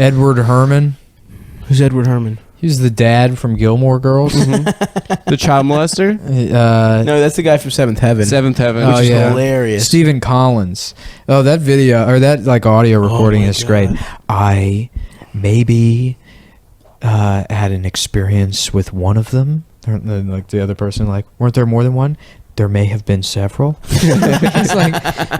Edward Herman. Who's Edward Herman? He was the dad from Gilmore Girls. The child molester? No, that's the guy from Seventh Heaven. Seventh Heaven. Which is hilarious. Stephen Collins. Oh, that video or that like audio recording is great. I maybe had an experience with one of them. Like the other person, like, weren't there more than one? There may have been several. It's like,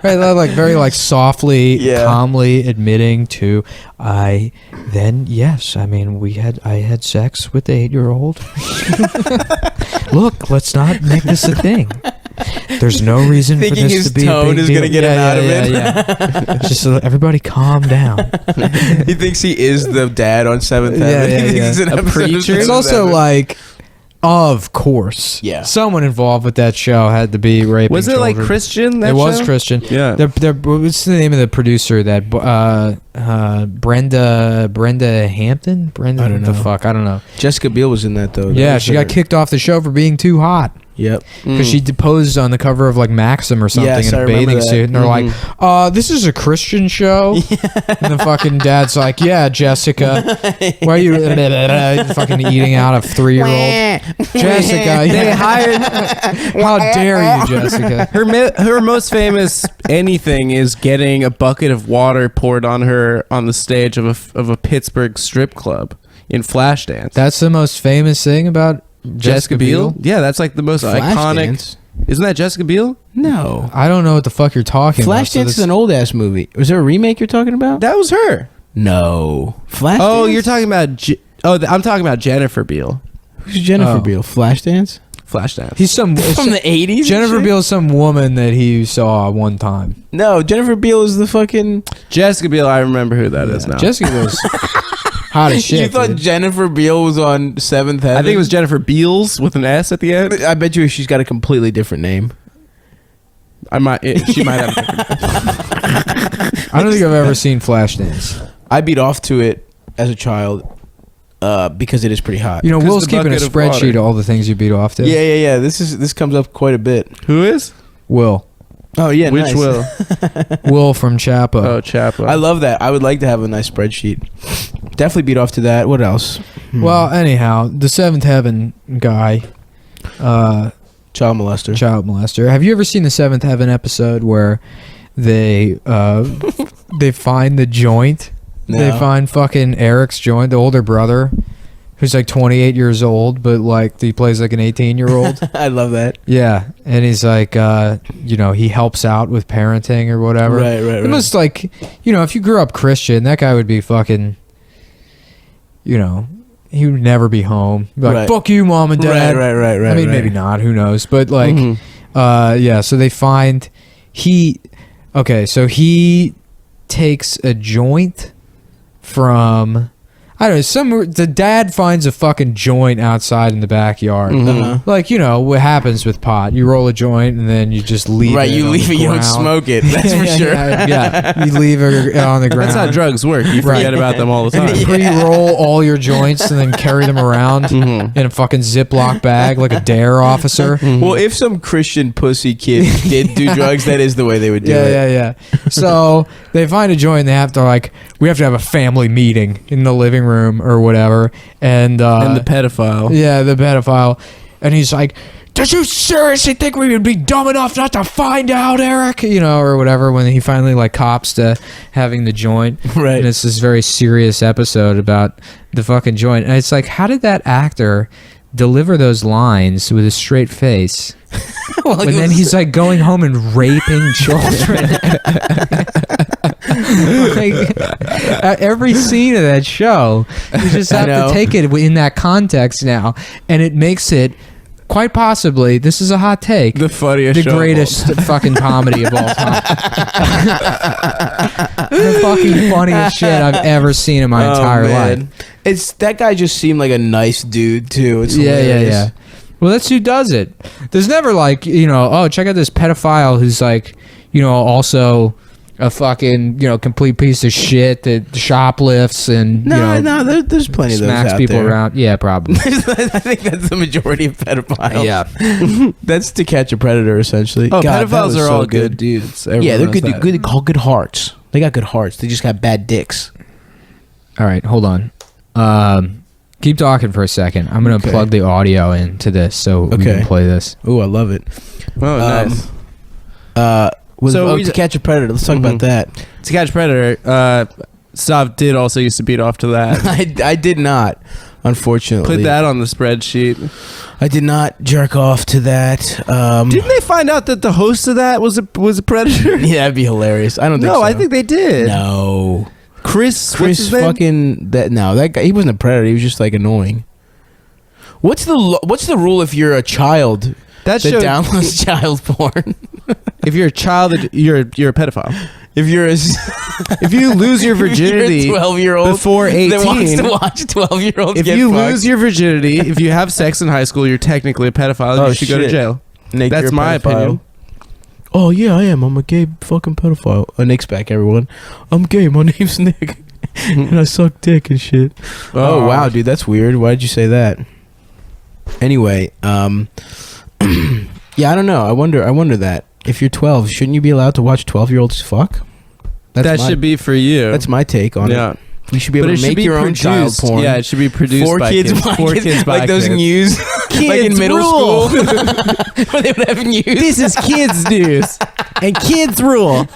right, like very like softly, calmly admitting to, yes, I mean, I had sex with the 8-year-old. Look, let's not make this a thing. There's no reason for this to be a big deal. Thinking his tone is going to get him out of it. Yeah. Just everybody calm down. He thinks he is the dad on Seventh Heaven. Yeah. He's a preacher. It's also like, of course. Yeah. Someone involved with that show had to be raping Was it children. like Christian? That It was show? Christian. Yeah. What's the name of the producer? That Brenda Hampton? Brenda? I don't The know. fuck? I don't know. Jessica Biel was in that though. Yeah, she got kicked off the show for being too hot. Yep. Because she deposed on the cover of like Maxim or something Yes, in I a remember bathing that. suit, and they're like, "This is a Christian show." And the fucking dad's like, "Yeah, Jessica, why are you fucking eating out of 3-year-old Jessica? They hired. How dare you, Jessica?" Her most famous anything is getting a bucket of water poured on her on the stage of a Pittsburgh strip club in Flashdance. That's the most famous thing about Jessica Biel? Yeah, that's like the most iconic. Flashdance? Isn't that Jessica Biel? No. I don't know what the fuck you're talking about. Flashdance is an old ass movie. Was there a remake you're talking about? That was her. No. Flashdance. Oh, you're talking about. I'm talking about Jennifer Biel. Who's Jennifer Oh. Biel? Flashdance. Flashdance. He's some From the 80s. Jennifer Biel is some woman that he saw one time. No, Jennifer Biel is the fucking. Jessica Biel. I remember who that is now. Jessica Biel's hot as shit. You thought dude. Jennifer Biel was on Seventh Heaven? I think it was Jennifer Beals with an S at the end. I bet you she's got a completely different name. She might have. I don't think I've ever seen Flashdance. I beat off to it as a child because it is pretty hot. You know, 'Cause Will's the keeping a bucket of spreadsheet water. of all the things you beat off to. Yeah. This comes up quite a bit. Who is? Will. Oh yeah, Which nice. Will? Will from Chapo. Oh, Chapo. I love that. I would like to have a nice spreadsheet. Definitely beat off to that. What else? Well, anyhow, the Seventh Heaven guy, Child molester. child molester. Have you ever seen the Seventh Heaven episode where they find the joint? No. They find fucking Eric's joint, the older brother, who's like 28 years old, but like he plays like an 18-year-old. I love that. Yeah, and he's like, he helps out with parenting or whatever. Right. It must like, if you grew up Christian, that guy would be fucking, he would never be home. Be like, Right. fuck you, mom and dad. Right. I mean, maybe not. Who knows? But like, so they find so he takes a joint from. I don't know, the dad finds a fucking joint outside in the backyard. Like, what happens with pot. You roll a joint and then you just leave it. Right, you on leave the it, you don't ground. smoke it. That's for sure. Yeah. You leave it on the ground. That's how drugs work. You forget about them all the And time. you pre-roll all your joints and then carry them around in a fucking Ziploc bag like a DARE officer. Well, if some Christian pussy kid did do drugs, that is the way they would do it. Yeah. So they find a joint and we have to have a family meeting in the living room or whatever. And the pedophile. Yeah, the pedophile. And he's like, did you seriously think we would be dumb enough not to find out, Eric? Or whatever, when he finally like cops to having the joint. Right. And it's this very serious episode about the fucking joint. And it's like, how did that actor deliver those lines with a straight face? Well, And then he's like going home and raping children. Like, every scene of that show, you just have to take it in that context now, and it makes it quite possibly, this is a hot take, The funniest the show of all greatest fucking comedy of all time. The fucking funniest shit I've ever seen in my entire life. It's that guy just seemed like a nice dude too. It's Yeah. Well, that's who does it. There's never like, check out this pedophile who's like, also a fucking, complete piece of shit that shoplifts and, there's plenty of those smacks out people there. around. Yeah, probably. I think that's the majority of pedophiles. Yeah. That's To Catch a Predator, essentially. Oh, God, that pedophiles was are so all good dudes. Everyone Yeah, they're knows good. that. Good, all good hearts. They got good hearts. They just got bad dicks. All right, hold on. Keep talking for a second. I'm gonna Okay. plug the audio into this so we Okay. can play this. Oh, I love it. Oh, nice. To Catch a Predator. Let's talk about that. To Catch a Predator, Stav did also used to beat off to that. I did not, unfortunately. Put that on the spreadsheet. I did not jerk off to that. Didn't they find out that the host of that was a predator? Yeah, that'd be hilarious. I don't think No, so. I think they did. No. Chris what's Chris his name? fucking that guy, he wasn't a predator, he was just like annoying. What's the rule if you're a child That that show. downloads child porn? If you're a child, you're a pedophile. If you're a If you lose your virginity 12-year-old before 18, that wants to watch 12-year-olds if get you fucked. lose your virginity, if you have sex in high school, you're technically a pedophile. Oh, You should go to shit. jail. Nick, That's you're a my pedophile. opinion. Oh yeah, I am. I'm a gay fucking pedophile. Nick's back, everyone. I'm gay. My name's Nick, and I suck dick and shit. Oh wow, dude, that's weird. Why did you say that? Anyway, yeah, I don't know. I wonder that if you're 12, shouldn't you be allowed to watch 12-year-olds fuck? That should be for you. That's my take on yeah. it. You should be But able it to should make be your own child produced. porn. Yeah, it should be produced Four by kids, kids. by Four kids, kids by like those kids. news, like in middle rule. school, where they would have news. This is kids news and kids rule.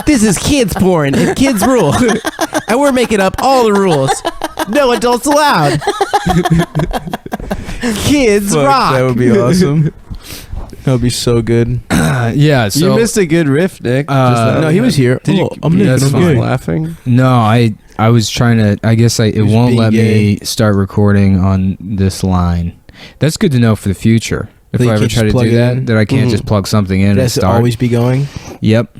This is kids porn and kids rule. And we're making up all the rules. No adults allowed. Kids Fuck, rock. that would be awesome. That would be so good. Yeah. So you missed a good riff, Nick. Just No, he was here. Did you? I'm Nick, that's and I'm fine. gay. Laughing. No, I was trying to. I guess it was won't being let gay. me start recording on this line. That's good to know for the future. If That you I ever can't try just to plug do it that, in? that I can't Mhm. just plug something in It and has to start. always be going. Yep.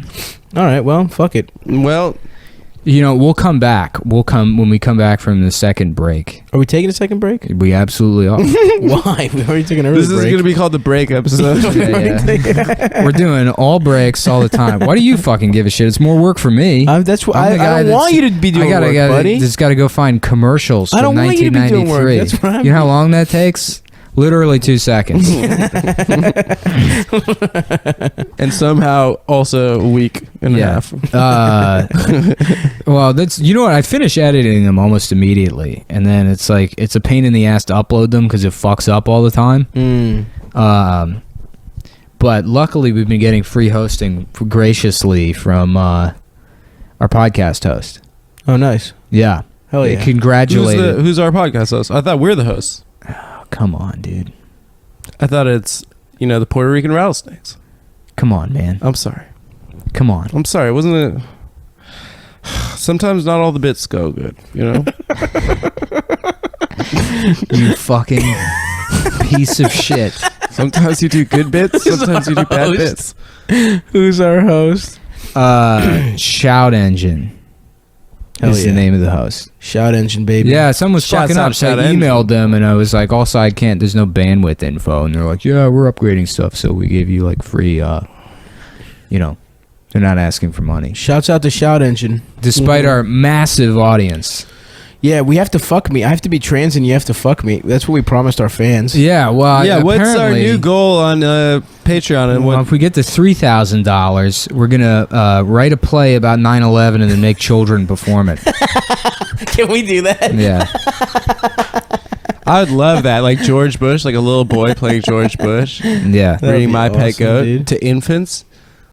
All right, well, fuck it. Well, You know, we'll come back. We'll come when we come back from the second break. Are we taking a second break? We absolutely are. Why? We already took an early this is break. going to be called the break episode. Yeah. We're doing all breaks all the time. Why do you fucking give a shit? It's more work for me. That's what I'm the guy I don't want that's- you to be doing I work, buddy. just got to go find commercials I from don't want you to be doing work. 1993. That's what I'm You know how long that takes? Literally 2 seconds. And somehow also a week and a Yeah. half. Well, that's, you know what? I finish editing them almost immediately, and then it's like it's a pain in the ass to upload them because it fucks up all the time. But luckily, we've been getting free hosting graciously from our podcast host. Oh, nice. Yeah. Hell yeah. Congratulated. Who's our podcast host? I thought we're the hosts. Come on, dude. I thought it's, the Puerto Rican rattlesnakes. Come on, man. I'm sorry. Come on. I'm sorry. Wasn't it? Sometimes not all the bits go good, You fucking piece of shit. Sometimes you do good bits. Sometimes you do bad host? bits. Who's our host? Shout Engine Hell is yeah. the name of the host. Shout Engine, baby. Yeah, someone was Shouts fucking out up. So I Shout Engine. emailed them and I was like, also, I can't, there's no bandwidth info. And they're like, yeah, we're upgrading stuff. So we gave you like free, they're not asking for money. Shouts out to Shout Engine. Despite our massive audience. Yeah, we have to fuck me. I have to be trans and you have to fuck me. That's what we promised our fans. Yeah, well, Yeah, what's our apparently- new goal on Patreon? And Well, what? if we get to $3,000, we're going to write a play about 9/11 and then make children perform it. Can we do that? Yeah. I would love that, like George Bush, like a little boy playing George Bush, Yeah. That'd reading be My Pet awesome, Goat dude. to infants.